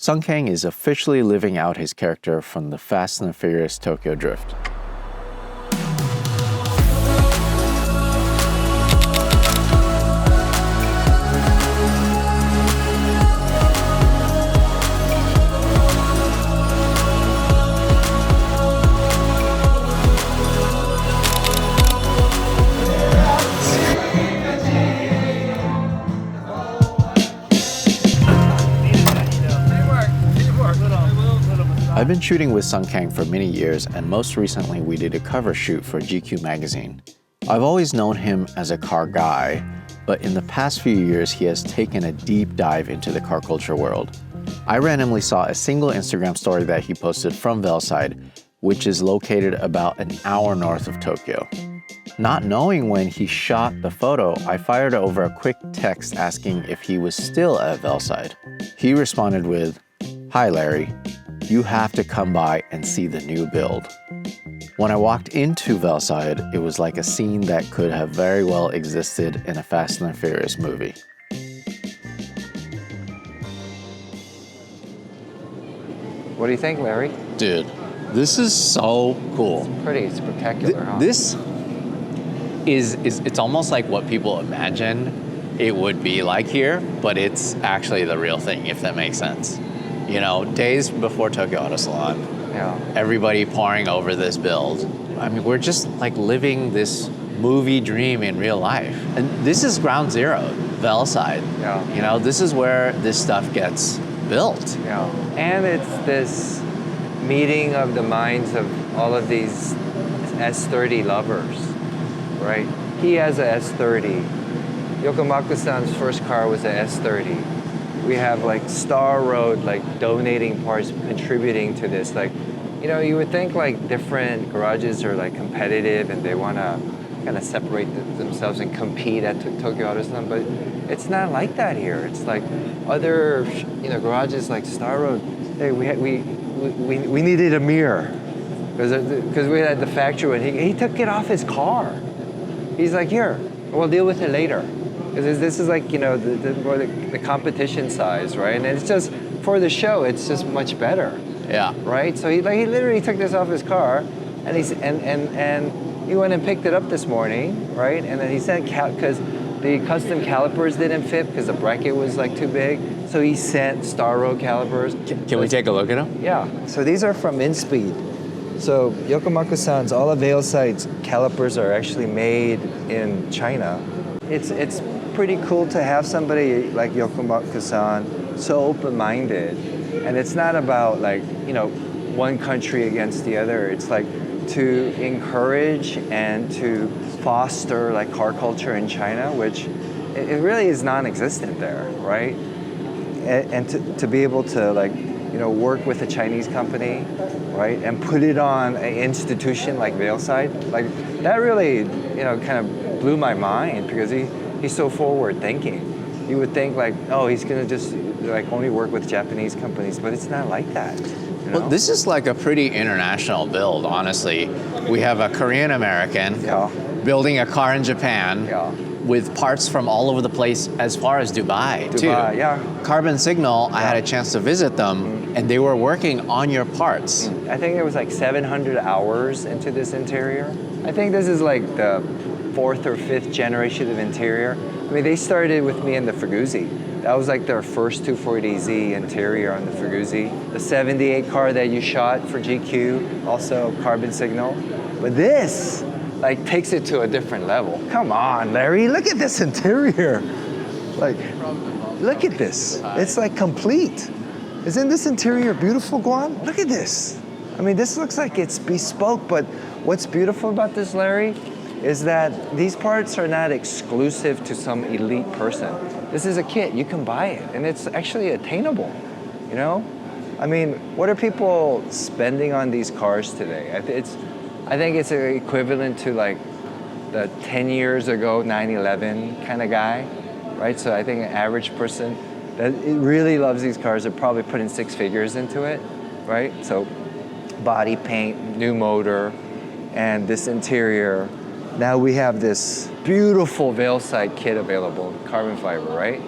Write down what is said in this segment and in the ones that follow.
Kang is officially living out his character from the Fast and the Furious Tokyo Drift. I've been shooting with Kang for many years, and most recently we did a cover shoot for GQ magazine. I've always known him as a car guy, but in the past few years he has taken a deep dive into the car culture world. I randomly saw a single Instagram story that he posted from Veilside, which is located about an hour north of Tokyo. Not knowing when he shot the photo, I fired over a quick text asking if he was still at Veilside. He responded with, "Hi Larry, you have to come by and see the new build." When I walked into Veilside, it was like a scene that could have very well existed in a Fast and the Furious movie. What do you think, Larry? Dude, this is so cool. Pretty spectacular, huh? This is it's almost like what people imagine it would be like here, but it's actually the real thing, if that makes sense. You know, days before Tokyo Auto Salon, Yeah. everybody pouring over this build. I mean, we're just like living this movie dream in real life. And this is ground zero, Veilside. Yeah. You know, this is where this stuff gets built. Yeah. And it's this meeting of the minds of all of these S30 lovers, right? He has a S30. Yokomaku-san's first car was a S30. We have like Star Road, like donating parts, contributing to this. Like, you know, you would think like different garages are like competitive and they want to kind of separate themselves and compete at Tokyo Auto Salon, but it's not like that here. It's like other, you know, garages like Star Road. Hey, we needed a mirror because we had the factory and he took it off his car. He's like, here, we'll deal with it later. Because this is like, you know, the competition size, right? And it's just, for the show, it's just much better. Yeah. Right? So he literally took this off his car, and he went and picked it up this morning, right? And then he sent, because the custom calipers didn't fit because the bracket was like too big, so he sent Star Road calipers. Can we take a look at them? Yeah. So these are from InSpeed. So Yokomaku-san's, all of Veilside's calipers are actually made in China. It's pretty cool to have somebody like Yokomaku-san so open-minded, and it's not about like, you know, one country against the other. It's like to encourage and to foster like car culture in China, which it really is non-existent there, right? And to be able to like, you know, work with a Chinese company, right, and put it on an institution like Veilside, like that really, you know, kind of blew my mind because he's so forward thinking. You would think like, oh, he's gonna just like only work with Japanese companies, but it's not like that. You know? Well, this is like a pretty international build, honestly. We have a Korean American building a car in Japan with parts from all over the place as far as Dubai too. Yeah. Carbon Signal, I had a chance to visit them, and they were working on your parts. I think it was like 700 hours into this interior. I think this is like the 4th or 5th generation of interior. I mean, they started with me in the Fuguzi. That was like their first 240Z interior on the Fuguzi. The 78 car that you shot for GQ, also Carbon Signal. But this, like, takes it to a different level. Come on, Larry, look at this interior. Like, look at this. It's like complete. Isn't this interior beautiful, Guan? Look at this. I mean, this looks like it's bespoke, but what's beautiful about this, Larry, is that these parts are not exclusive to some elite person. This is a kit, you can buy it, and it's actually attainable, you know? I mean, what are people spending on these cars today? I think it's equivalent to like the 10 years ago 911 kind of guy, right? So I think an average person that really loves these cars are probably putting 6 figures into it, right? So body paint, new motor, and this interior. Now we have this beautiful Veilside kit available, carbon fiber, right?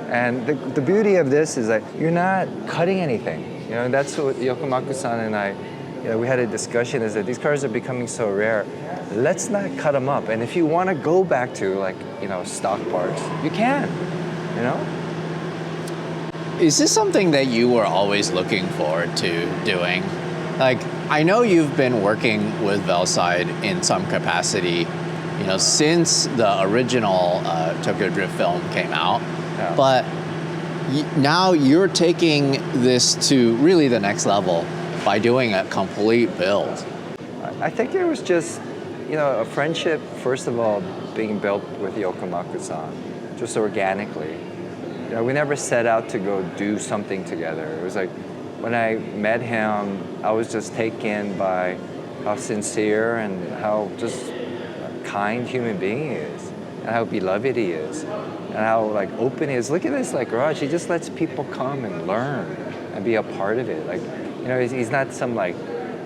And the beauty of this is that you're not cutting anything. You know, that's what Yokomaku-san and I, you know, we had a discussion is that these cars are becoming so rare. Let's not cut them up. And if you want to go back to like, you know, stock parts, you can, you know? Is this something that you were always looking forward to doing? Like, I know you've been working with Veilside in some capacity, you know, since the original Tokyo Drift film came out. Yeah. But now you're taking this to really the next level by doing a complete build. I think it was just, you know, a friendship, first of all, being built with Yokomaku-san, just organically. You know, we never set out to go do something together. It was like, when I met him, I was just taken by how sincere and how just kind human being he is, and how beloved he is, and how like open he is. Look at this like garage. He just lets people come and learn and be a part of it. Like, you know, he's not some like,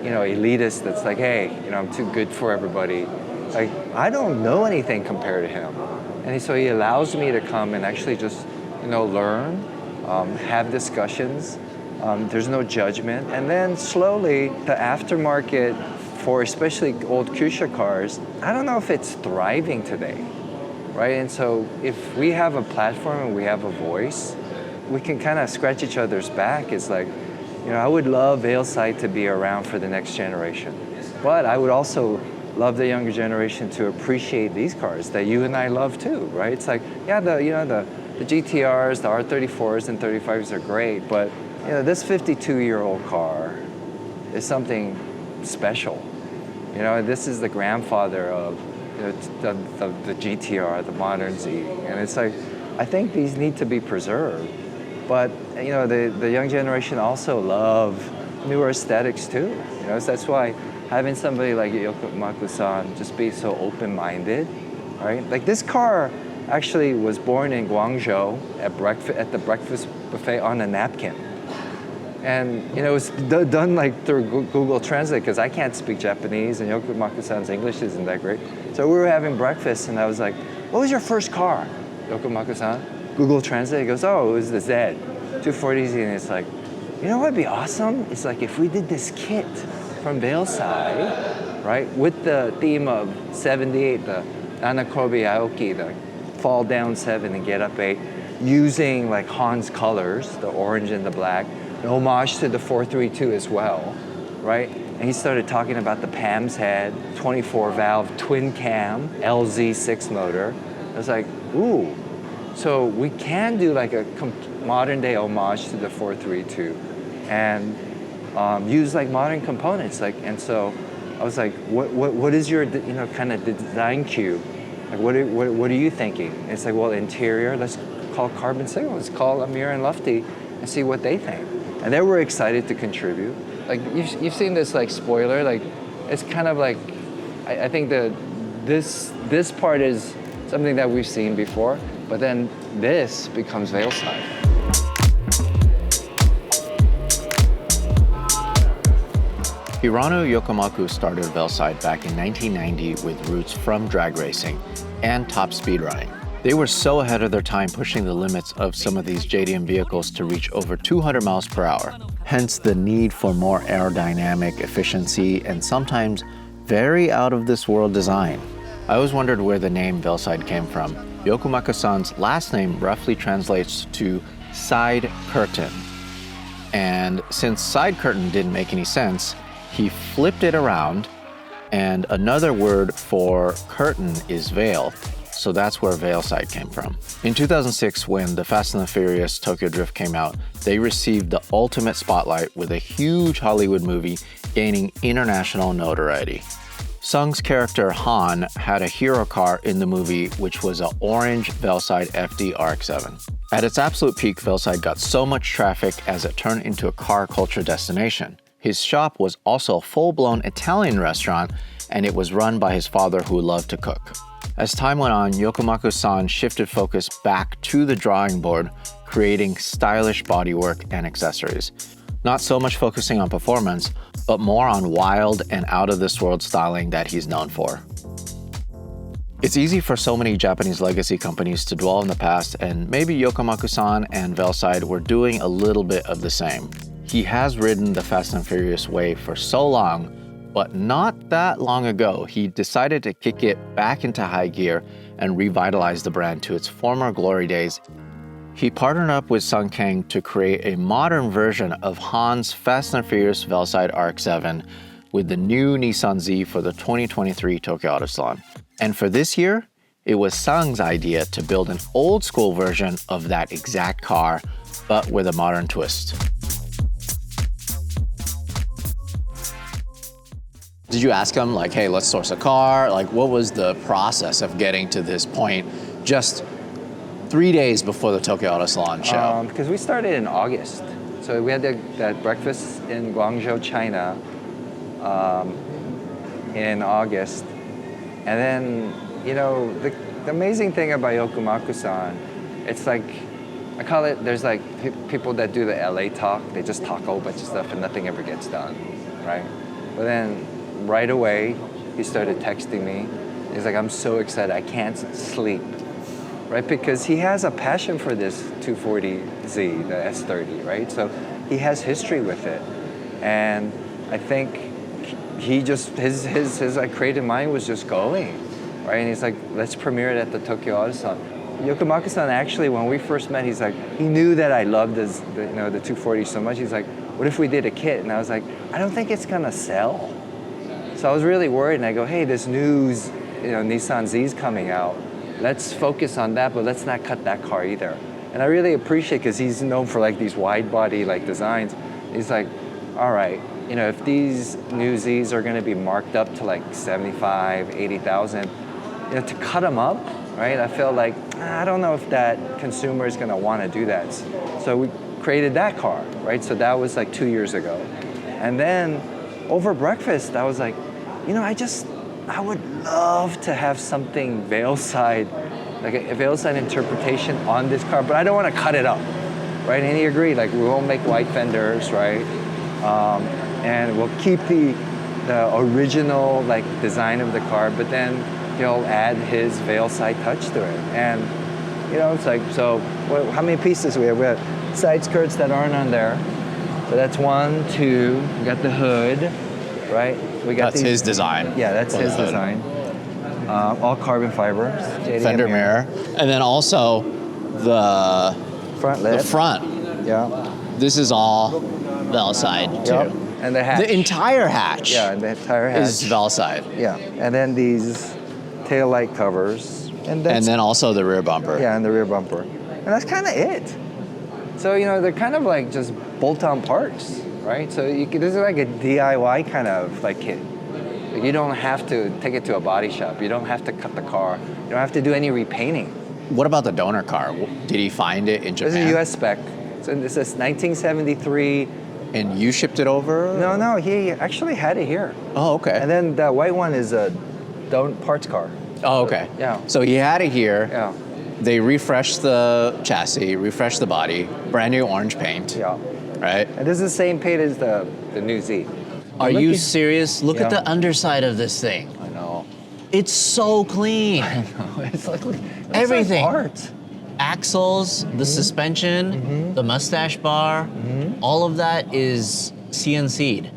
you know, elitist that's like, hey, you know, I'm too good for everybody. Like, I don't know anything compared to him, and so he allows me to come and actually just, you know, learn, have discussions. There's no judgment. And then slowly, the aftermarket for especially old Kyusha cars, I don't know if it's thriving today, right? And so if we have a platform and we have a voice, we can kind of scratch each other's back. It's like, you know, I would love Veilside to be around for the next generation. But I would also love the younger generation to appreciate these cars that you and I love too, right? It's like, yeah, the GTRs, the R34s and 35s are great, but you know, this 52-year-old car is something special. You know, this is the grandfather of the GTR, the modern Z. And it's like, I think these need to be preserved. But, you know, the young generation also love newer aesthetics too. You know, so that's why having somebody like Yokomaku-san just be so open-minded, right? Like this car actually was born in Guangzhou at the breakfast buffet on a napkin. And, you know, it was done like through Google Translate because I can't speak Japanese and Yokomaku-san's English isn't that great. So we were having breakfast and I was like, what was your first car, Yokomaku-san? Google Translate, he goes, oh, it was the Z 240Z. And it's like, you know what would be awesome? It's like if we did this kit from Veilside, right, with the theme of 78, the Anakobi Aoki, the fall down 7 and get up 8, using like Han's colors, the orange and the black, an homage to the 432 as well, right? And he started talking about the PAM's head, 24 valve twin cam, LZ6 motor. I was like, ooh. So we can do like a modern day homage to the 432 and use like modern components. Like, and so I was like, what is your, you know, kind of design cue? Like, what are you thinking? And it's like, well, interior, let's call Carbon Signal, let's call Amir and Lufty and see what they think. And they were excited to contribute. Like you've seen this like spoiler, like it's kind of like, I think this part is something that we've seen before, but then this becomes Veilside. Hirano Yokomaku started Veilside back in 1990 with roots from drag racing and top speed riding. They were so ahead of their time pushing the limits of some of these JDM vehicles to reach over 200 miles per hour. Hence the need for more aerodynamic efficiency and sometimes very out of this world design. I always wondered where the name Veilside came from. Yokomaku-san's last name roughly translates to side curtain. And since side curtain didn't make any sense, he flipped it around, and another word for curtain is veil. So that's where Veilside came from. In 2006, when the Fast and the Furious Tokyo Drift came out, they received the ultimate spotlight with a huge Hollywood movie gaining international notoriety. Sung's character Han had a hero car in the movie, which was an orange Veilside FD RX-7. At its absolute peak, Veilside got so much traffic as it turned into a car culture destination. His shop was also a full-blown Italian restaurant, and it was run by his father who loved to cook. As time went on, Yokomaku-san shifted focus back to the drawing board, creating stylish bodywork and accessories. Not so much focusing on performance, but more on wild and out-of-this-world styling that he's known for. It's easy for so many Japanese legacy companies to dwell in the past, and maybe Yokomaku-san and Veilside were doing a little bit of the same. He has ridden the Fast and Furious way for so long, but not that long ago, he decided to kick it back into high gear and revitalize the brand to its former glory days. He partnered up with Kang to create a modern version of Han's Fast and Furious Veilside RX-7 with the new Nissan Z for the 2023 Tokyo Auto Salon. And for this year, it was Sang's idea to build an old school version of that exact car, but with a modern twist. Did you ask him, like, hey, let's source a car? Like, what was the process of getting to this point just 3 days before the Tokyo Auto Salon show? Because we started in August. So we had that breakfast in Guangzhou, China in August. And then, you know, the amazing thing about Yokomaku-san, it's like, I call it, there's like people that do the LA talk, they just talk a whole bunch of stuff and nothing ever gets done, right? But then right away, he started texting me. He's like, I'm so excited, I can't sleep, right? Because he has a passion for this 240Z, the S30, right? So he has history with it. And I think he just, his like creative mind was just going, right? And he's like, let's premiere it at the Tokyo Auto Salon. Yokomaku-san actually, when we first met, he's like, he knew that I loved the 240 so much. He's like, what if we did a kit? And I was like, I don't think it's gonna sell. So I was really worried, and I go, hey, this news, Nissan Z's coming out. Let's focus on that, but let's not cut that car either. And I really appreciate, because he's known for like these wide body like designs. He's like, all right, if these new Z's are gonna be marked up to like 75, 80,000, to cut them up, right? I feel like, I don't know if that consumer is gonna wanna do that. So we created that car, right? So that was like 2 years ago. And then over breakfast, I was like, I would love to have something Veilside, like a Veilside interpretation on this car, but I don't wanna cut it up, right? And he agreed, like we won't make white fenders, right? And we'll keep the original like design of the car, but then he'll add his Veilside touch to it. And it's like, so how many pieces we have? We have side skirts that aren't on there. So that's 1, 2, we got the hood, right? We got That's his design. Yeah, that's his design. All carbon fiber. Fender mirror. And then also the front lid. The front. Yeah. This is all Veilside too. Yep. And the hatch. The entire hatch. Yeah, and the entire hatch is Veilside. Yeah. And then these tail light covers. And then also the rear bumper. Yeah, and the rear bumper. And that's kind of it. So, they're kind of like just bolt-on parts, right? So this is like a DIY kind of like kit. Like you don't have to take it to a body shop. You don't have to cut the car. You don't have to do any repainting. What about the donor car? Did he find it in Japan? This is a US spec. So this is 1973. And you shipped it over? No, he actually had it here. Oh, okay. And then the white one is a parts car. Oh, okay. Yeah. So he had it here. Yeah. They refreshed the chassis, refreshed the body, brand new orange paint. Yeah. Right? And this is the same paint as the new Z. Are you serious? Look at Yeah. the underside of this thing. I know. It's so clean. I know. It's like Everything. Like art. Axles, the suspension, the mustache bar, all of that is CNC'd.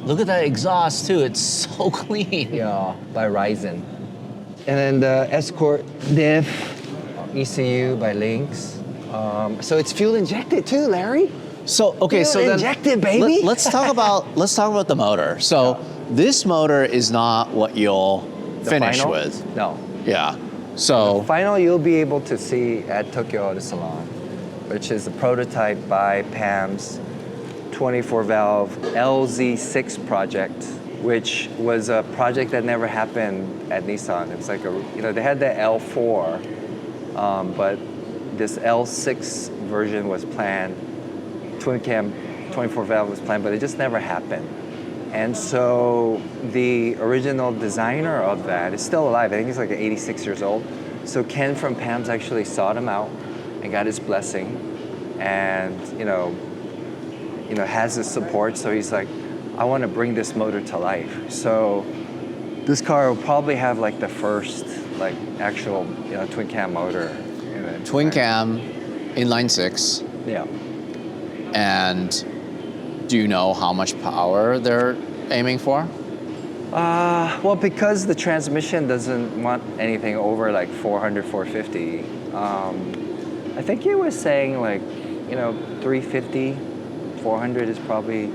Look at that exhaust too, it's so clean. Yeah, by Ryzen. And then the Escort diff, ECU by Lynx. So it's fuel injected too, Larry. So okay, Fuel so then injected, baby. let's talk about the motor. So this motor is not what you'll The finish final? with. No. Yeah. So Final you'll be able to see at Tokyo Auto Salon, which is a prototype by Pam's 24-valve LZ6 project, which was a project that never happened at Nissan. It was like they had the L4, but this L6 version was planned, twin cam 24-valve was planned, but it just never happened. And so the original designer of that is still alive. I think he's like 86 years old. So Ken from Pam's actually sought him out and got his blessing, and has his support. So he's like, I want to bring this motor to life. So this car will probably have like the first like actual twin cam motor. Twin cam, inline six. Yeah. And do you know how much power they're aiming for? Well, because the transmission doesn't want anything over like 400, 450. I think he was saying like 350, 400 is probably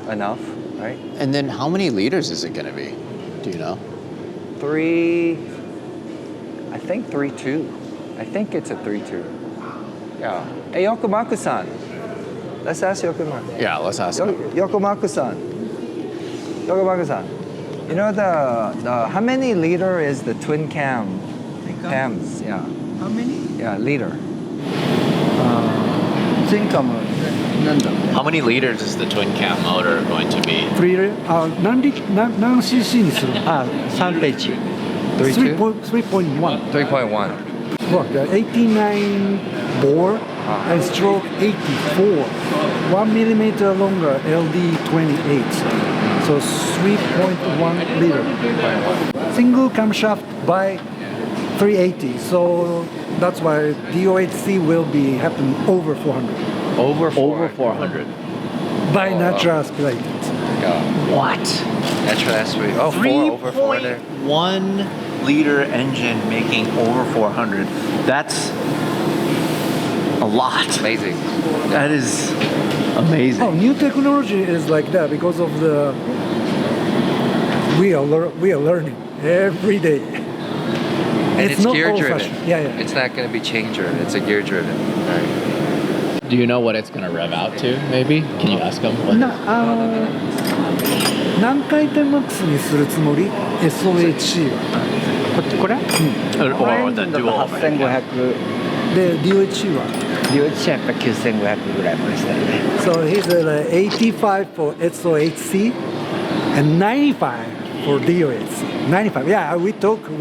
enough, right? And then how many liters is it going to be? Do you know? I think 3.2. I think it's a 3.2. Yeah. Hey, Yokomaku-san. Let's ask Yokomaku. Yeah, let's ask him. Yokomaku-san. Yokomaku-san. You know the how many liter is the twin cams? Yeah. How many? Yeah, liter. How many liters is the twin cam motor going to be? 何 cc にするの？ 3.1. 3.1. 3.1. Look, 89 bore and stroke 84. 1 millimeter longer, LD 28. So 3.1 liter. Single camshaft by 380. So that's why DOHC will be happen over 400. Over 400. By natural aspirated. What? Natural aspirated. Oh, 4 over 400. 1 liter engine making over 400. That's a lot. Amazing. That is amazing. Oh, new technology is like that because of the we are learning every day. And it's not gear driven. old-fashioned. Yeah. It's not going to be chain driven. It's a gear driven. Right. Do you know what it's going to rev out to, maybe? Can you ask him? What? 何回転マックスにするつもり SOHC はこれ Or the dual. 8500で DOHC はDOHC はやっぱ9500ぐらいまでしたよね So he's at 85 for SOHC and 95 for DOHC 95 yeah we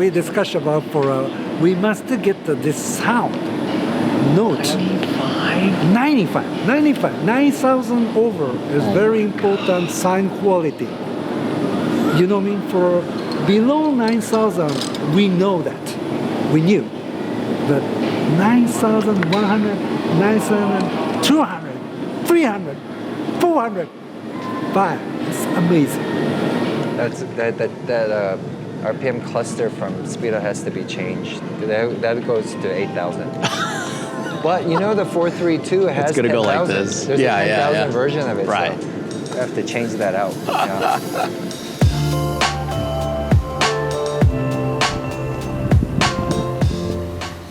discussed about for we must get this sound note 95 9,000 over is very important sound quality. You know what I mean? For below 9,000, we know that. We knew. But 9,100, 9,200, 300, 400, 5. It's amazing. That RPM cluster from Speedo has to be changed. That goes to 8,000. But you know the 432 has It's gonna 10,000. go like this. There's a 10,000 version of it. Right. So we have to change that out. Yeah.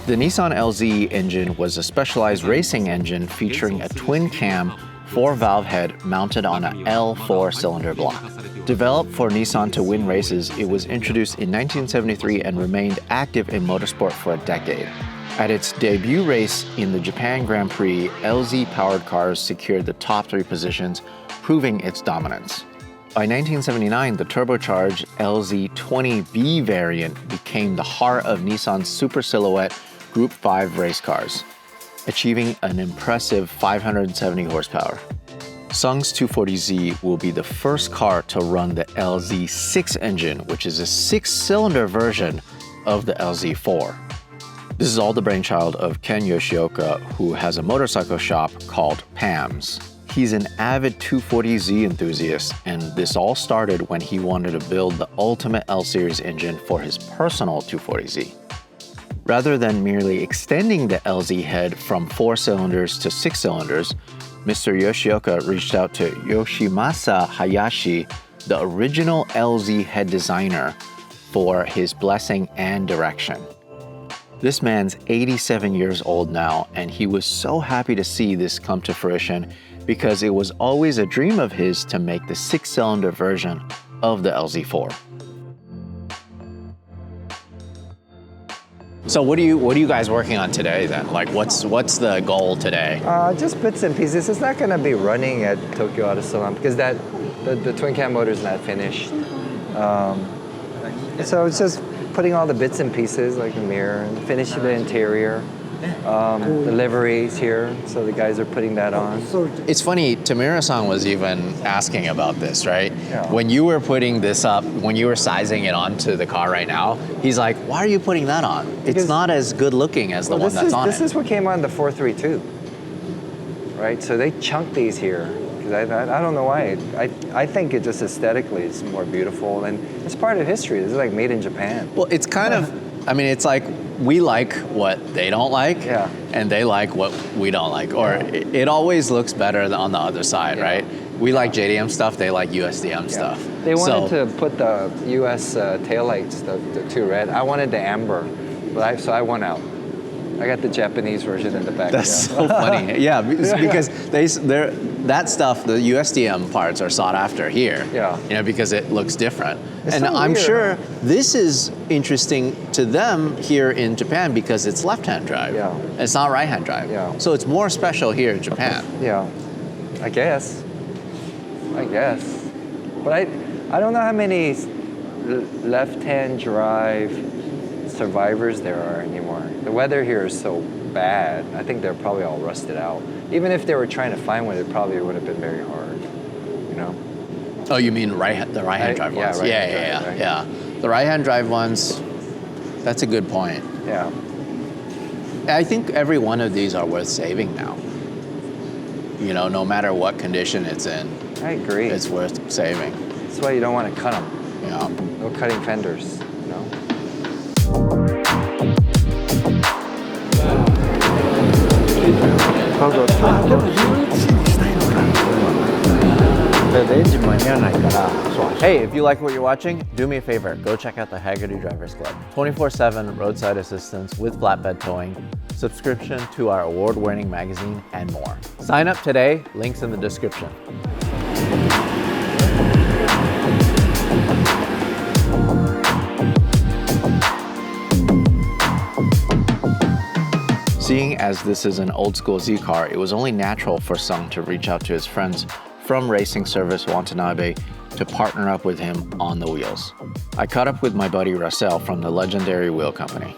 The Nissan LZ engine was a specialized racing engine featuring a twin-cam 4-valve head mounted on a L4 cylinder block. Developed for Nissan to win races, it was introduced in 1973 and remained active in motorsport for a decade. At its debut race in the Japan Grand Prix, LZ-powered cars secured the top 3 positions, proving its dominance. By 1979, the turbocharged LZ20B variant became the heart of Nissan's super silhouette Group 5 race cars, achieving an impressive 570 horsepower. Sung's 240Z will be the first car to run the LZ6 engine, which is a 6-cylinder version of the LZ4. This is all the brainchild of Ken Yoshioka, who has a motorcycle shop called PAMS. He's an avid 240Z enthusiast, and this all started when he wanted to build the ultimate L-Series engine for his personal 240Z. Rather than merely extending the LZ head from 4 cylinders to 6 cylinders, Mr. Yoshioka reached out to Yoshimasa Hayashi, the original LZ head designer, for his blessing and direction. This man's 87 years old now, and he was so happy to see this come to fruition because it was always a dream of his to make the 6-cylinder version of the LZ4. So what are you guys working on today then? Like what's the goal today? Just bits and pieces. It's not going to be running at Tokyo Auto Salon because the twin cam motor is not finished. So it's just putting all the bits and pieces like the mirror and finishing the interior. The liveries here, so the guys are putting that on. So It's funny, Tamura-san was even asking about this, right? Yeah. When you were putting this up, when you were sizing it onto the car right now, he's like, why are you putting that on? It's Because- not as good looking as the one that's on This it. is what came on the 432, right? So they chunk these here. Because I don't know why. I think it just aesthetically is more beautiful, and it's part of history. This is like made in Japan. Well, it's kind of, I mean, it's like we like what they don't like, Yeah. and they like what we don't like. Or it always looks better on the other side, Yeah. right? We like JDM stuff, they like USDM stuff. They wanted So- to put the US taillights, the two red. I wanted the amber, so I won out. I got the Japanese version in the back. That's yeah. so funny. Yeah, because that stuff, the USDM parts are sought after here. Yeah. You know, because it looks different. It's and so I'm weird, sure this is interesting to them here in Japan because it's left-hand drive. Yeah. It's not right-hand drive. Yeah. So it's more special here in Japan. Yeah, I guess. But I don't know how many left-hand drive survivors there are anymore. The weather here is so bad. I think they're probably all rusted out. Even if they were trying to find one, it probably would have been very hard. You know? Oh, you mean the right-hand drive Yeah, ones? right-hand Yeah. drive, right. Yeah. The right-hand drive ones, that's a good point. Yeah. I think every one of these are worth saving now. You know, no matter what condition it's in, I agree. it's worth saving. That's why you don't want to cut them. Yeah. No cutting fenders. You know? でも UHC にしたいのか。エンジン間に合わないから、そう。 Hey, if you like what you're watching, do me a favor. Go check out the Hagerty Drivers Club. 24/7 roadside assistance with flatbed towing, subscription to our award-winning magazine, and more. Sign up today. Links in the description. Seeing as this is an old school Z car, it was only natural for Sung to reach out to his friends from racing service Watanabe to partner up with him on the wheels. I caught up with my buddy Russell from the legendary wheel company.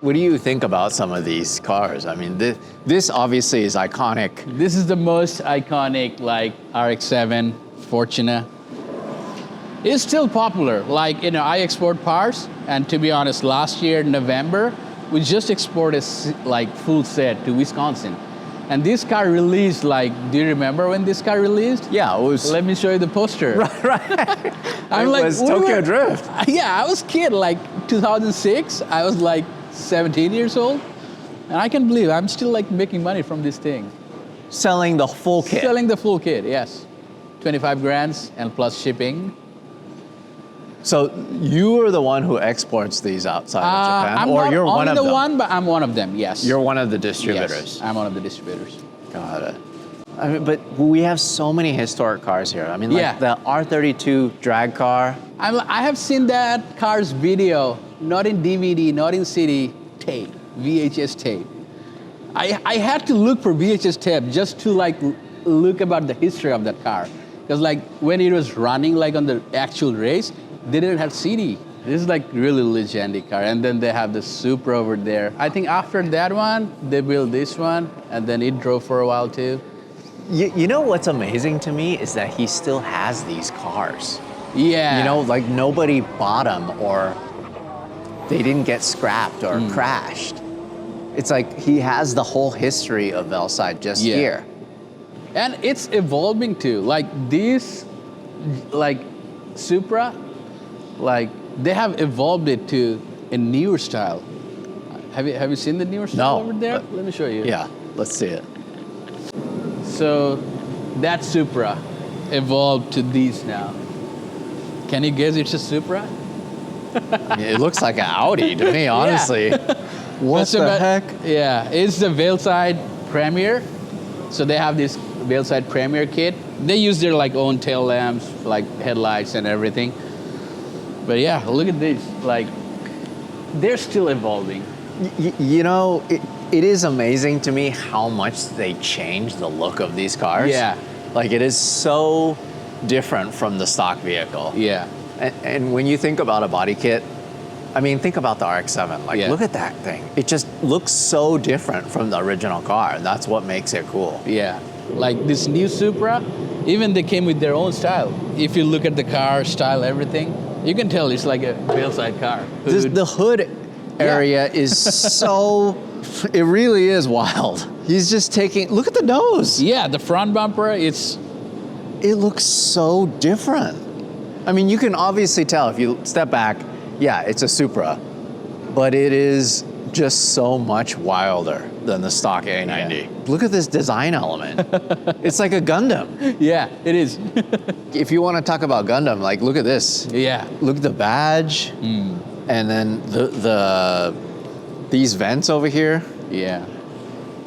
What do you think about some of these cars? I mean, this obviously is iconic. This is the most iconic, like RX-7, Fortuna. It's still popular. Like, you know, I export parts, and to be honest, last year, November, we just exported like full set to Wisconsin. And this car released, like, do you remember when this car released? Yeah, it was. Let me show you the poster. Right. I'm It like, was we Tokyo were- Drift. Yeah, I was a kid, like 2006. I was like 17 years old. And I can't believe I'm still like making money from this thing. Selling the full kit. Selling the full kit, yes. 25 grand and plus shipping. So you are the one who exports these outside of Japan, I'm or not you're only one of the them? one, but I'm one of them, yes. You're one of the distributors. Yes, I'm one of the distributors. Got it. I mean, but we have so many historic cars here. I mean, like Yeah. the R32 drag car. I have seen that car's video, not in DVD, not in CD, tape, VHS tape. I had to look for VHS tape just to like look about the history of that car. Because like when it was running like on the actual race, they didn't have CD. This is like really legendary car. And then they have the Supra over there. I think after that one, they built this one, and then it drove for a while too. You know what's amazing to me is that he still has these cars. Yeah. You know, like nobody bought them or they didn't get scrapped or crashed. It's like he has the whole history of Veilside just Yeah. here. And it's evolving too. Like these, like Supra, like they have evolved it to a newer style. Have you seen the newer style No, over there? but- Let me show you. Yeah, let's see it. So that Supra evolved to these now. Can you guess it's a Supra? It looks like an Audi to me, honestly. What That's the about- heck? Yeah, it's the Veilside Premier. So they have this Veilside Premier kit. They use their like own tail lamps, like headlights and everything. But yeah, look at this. Like, they're still evolving. You know, it is amazing to me how much they changed the look of these cars. Yeah. Like it is so different from the stock vehicle. Yeah. And when you think about a body kit, I mean, think about the RX-7. Like, Yeah. look at that thing. It just looks so different from the original car. And that's what makes it cool. Yeah, like this new Supra, even they came with their own style. If you look at the car style, everything, you can tell it's like a Veilside car. The hood area is so, it really is wild. He's just taking, look at the nose. Yeah, the front bumper, It looks so different. I mean, you can obviously tell if you step back, yeah, it's a Supra, but it is just so much wilder than the stock A90. Yeah. Look at this design element. It's like a Gundam. yeah, it is. If you want to talk about Gundam, like look at this. yeah, Look at the badge, and then these vents over here. yeah.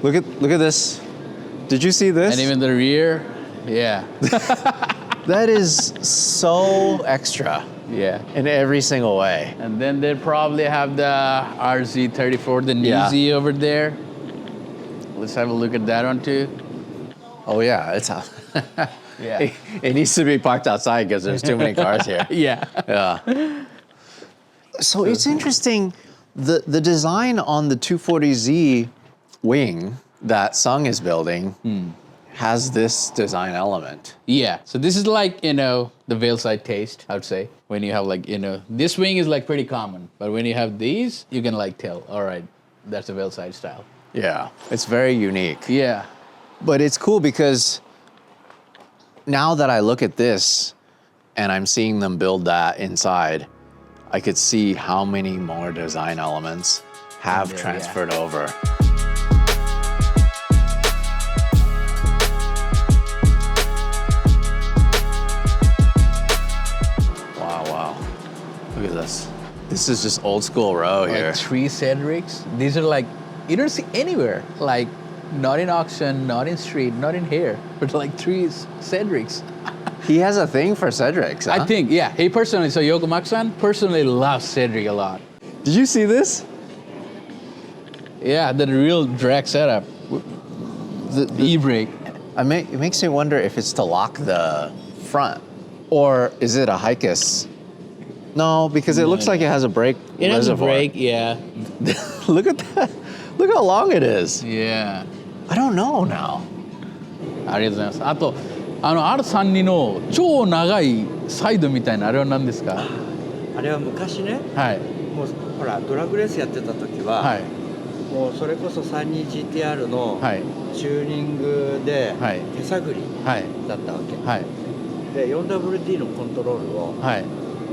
Look at this. Did you see this? And even the rear, yeah, That is so extra yeah. in every single way. And then they probably have the RZ34, the new Yeah. Z over there. Let's have a look at that one too. Oh yeah, it's Yeah. it needs to be parked outside because there's too many cars here. Yeah. Yeah. So it's interesting. The design on the 240Z wing that Sung is building has this design element. Yeah. So this is like, the Veilside taste, I would say. When you have like, this wing is like pretty common, but when you have these, you can like tell, all right, that's a Veilside style. Yeah, it's very unique. Yeah. But it's cool because now that I look at this and I'm seeing them build that inside, I could see how many more design elements have Yeah, transferred over. Wow. Look at this. This is just old school row here. Like 3 Cedrics. These are like, you don't see anywhere. Like, not in auction, not in street, not in here, but like 3 Cedrics. He has a thing for Cedrics, huh? I think, yeah. He personally, so Yoko Maxan personally loves Cedric a lot. Did you see Yeah, the real drag setup. The e-brake. It makes me wonder if it's to lock the front, or is it a Hikis? No, because it looks like it has a brake It has a reservoir. brake, yeah. Look at that. Look how long it is. Yeah. I don't know now. ありがとうございます。あと、R32の超長いサイドみたいなあれは何ですか？あれは昔ね、はい。もうほらドラッグレースやってた時は、はい。もうそれこそ 32GTR のはい。チューニングではい手探りはい。だったわけ、はい。で 4WD のコントロールをはい。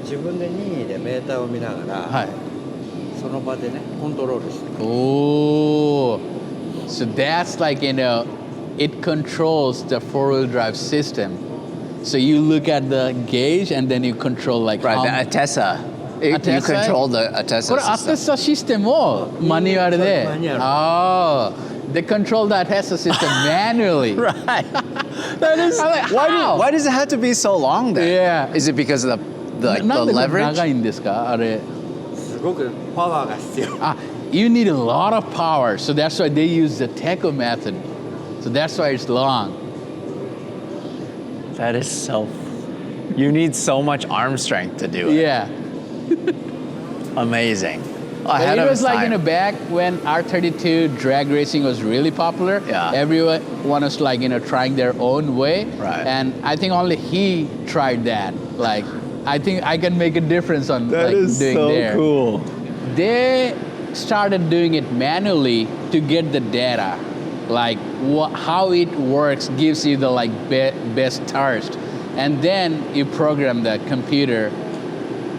自分で任意でメーターを見ながら、はい。その場でねコントロールしてくる。 Oh, so that's like, it controls the four-wheel drive system. So you look at the gauge and then you control like Right, how... the Atessa. You Atessa? control the Atessa これ system. Atessa システムをマニュアルで。マニュ Oh, they control the Atessa system manually. Right. That is. I'm like, how? Why does it have to be so long then? Yeah. Is it because of the なんでこれ leverage? 長いんですかあれ。すごくパワーが必要。 You need a lot of power, so that's why they use the Teco method. So that's why it's long. That is so. You need so much arm strength to do it. Yeah. Amazing. But Ahead it of was its like time. in the back when R32 drag racing was really popular. Yeah. Everyone was like, trying their own way. Right. And I think only he tried that. Like, I think I can make a difference on That like is doing so there. cool. They started doing it manually to get the data. Like how it works gives you the like best thirst. And then you program the computer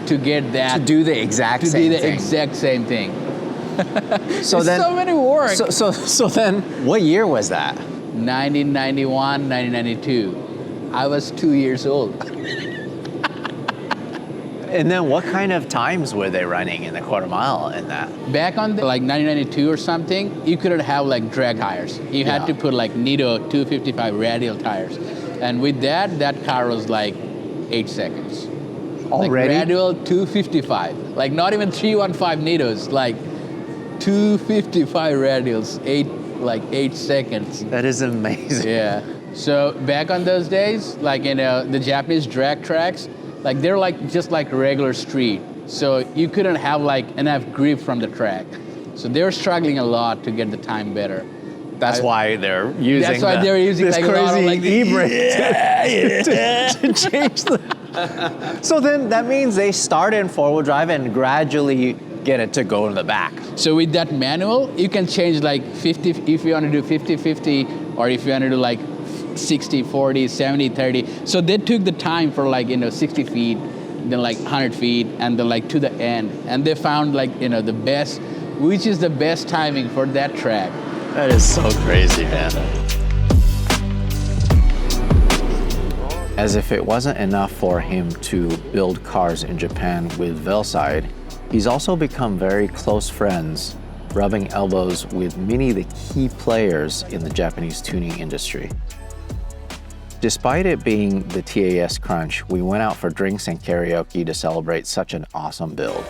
to get that To do the exact to same do the thing. exact same thing. So It's then, so many work. So then, what year was that? 1991, 1992. I was 2 years old. And then, what kind of times were they running in the quarter mile in that? Back on like 1992 or something, you couldn't have like drag tires. You had Yeah. to put like Nitto 255 radial tires. And with that car was like 8 seconds. Already? Like radial 255. Like not even 315 Nittos, like 255 radials, 8 seconds. That is amazing. Yeah. So back on those days, like the Japanese drag tracks, like they're like just like regular street. So you couldn't have like enough grip from the track. So they were struggling a lot to get the time better. That's why they're using. That's why they're using this like crazy a lot of like e-brake to change the. So then that means they start in four-wheel drive and gradually get it to go in the back. So with that manual, you can change like 50 if you want to do 50-50, or if you want to do like 60-40, 70-30. So they took the time for like 60 feet, then like 100 feet, and then like to the end, and they found like the best, which is the best timing for that track. That is so crazy, man. As if it wasn't enough for him to build cars in Japan with Veilside, he's also become very close friends, rubbing elbows with many of the key players in the Japanese tuning industry. Despite it being the TAS crunch, we went out for drinks and karaoke to celebrate such an awesome build.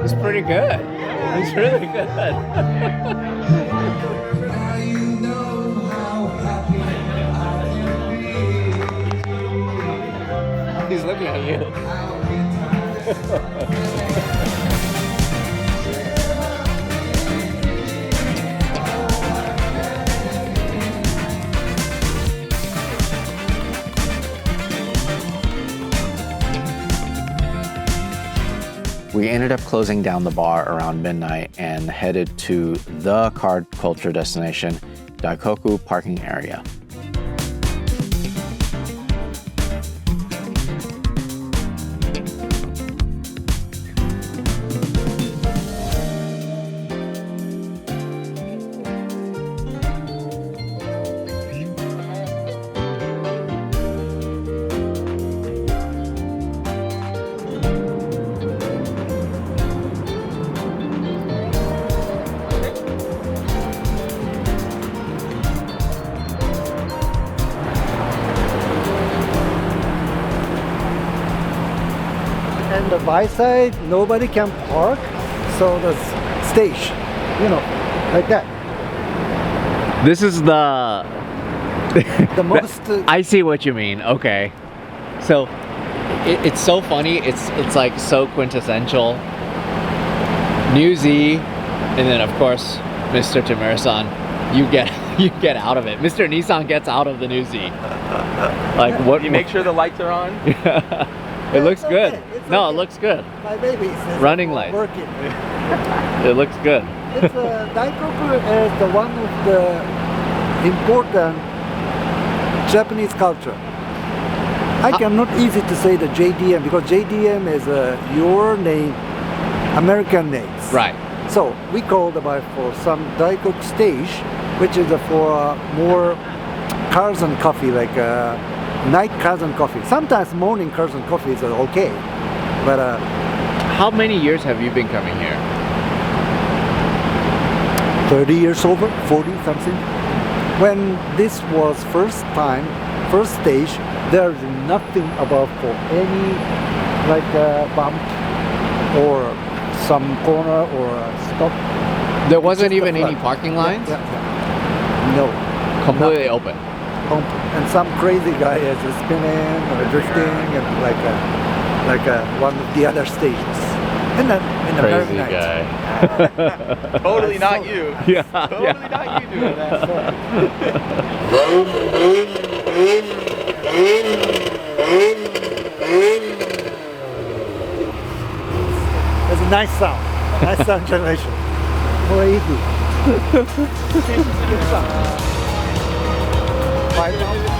It's pretty good. It's really good. He's looking at you. We ended up closing down the bar around midnight and headed to the car culture destination, Daikoku parking area. And the Veilside, nobody can park, so the stage, like that. This is the... The most. I see what you mean. Okay. So it's so funny. It's like so quintessential. New Z, and then of course Mr. Tamura-san, you get out of it. Mr. Nissan gets out of the New Z. Like what? You make sure the lights are on. It looks It's good. okay, it's No, okay. it looks good. My baby is Running light. working. It looks good. It's Daikoku is the one of the important Japanese culture. I cannot easy to say the JDM because JDM is your name, American names. Right. So we called about for some Daikoku stage, which is for more cars and coffee, like night cars and coffee. Sometimes morning cars and coffee is okay, but How many years have you been coming here? 30 years over, 40 something. When this was first stage, there is nothing about for any like bump or some corner or stop. There wasn't Just the even any front. parking lines? Yeah. No. Completely open. And some crazy guy is spinning or drifting and like one of the other stages. In a very Crazy night. guy. Totally not you. Yeah. Totally not you doing that. It's a nice sound. Nice sound generation. More easy. Good sound. 5,000.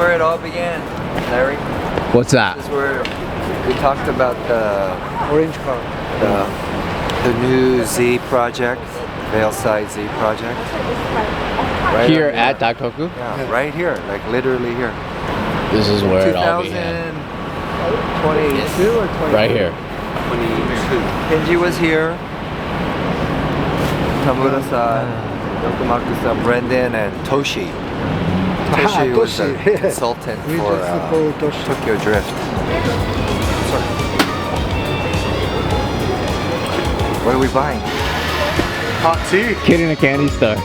where it all began, Larry. What's that? This is where we talked about Orange car. the new Z project, Veilside Z project. Right Here on at Dakoku? Yeah, right here, like literally here. This is where it all began. 2022 or 20? Right here. 22. Kenji was here. Tamura-san, Yokomaku-san, Brendan, and Toshi. Toshi was a Toshi, yeah. consultant We for just call Toshi. Tokyo Drift. What are we buying? Hot tea. Kid in a candy store.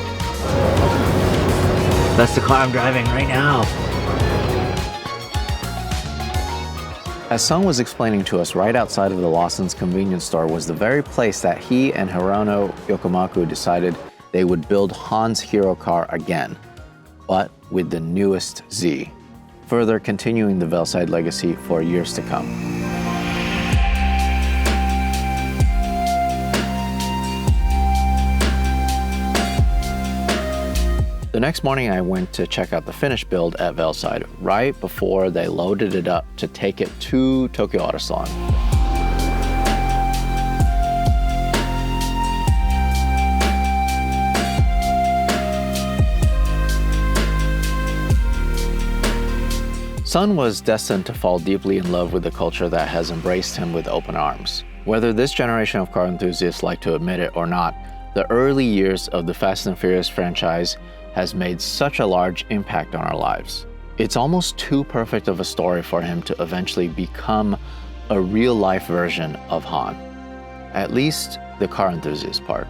That's the car I'm driving right now. As Sung was explaining to us, right outside of the Lawson's convenience store was the very place that he and Hirono Yokomaku decided they would build Han's hero car again, but with the newest Z, further continuing the Veilside legacy for years to come. The next morning, I went to check out the finished build at Veilside right before they loaded it up to take it to Tokyo Auto Salon. Sun was destined to fall deeply in love with the culture that has embraced him with open arms. Whether this generation of car enthusiasts like to admit it or not, the early years of the Fast and Furious franchise has made such a large impact on our lives. It's almost too perfect of a story for him to eventually become a real-life version of Han, at least the car enthusiast part.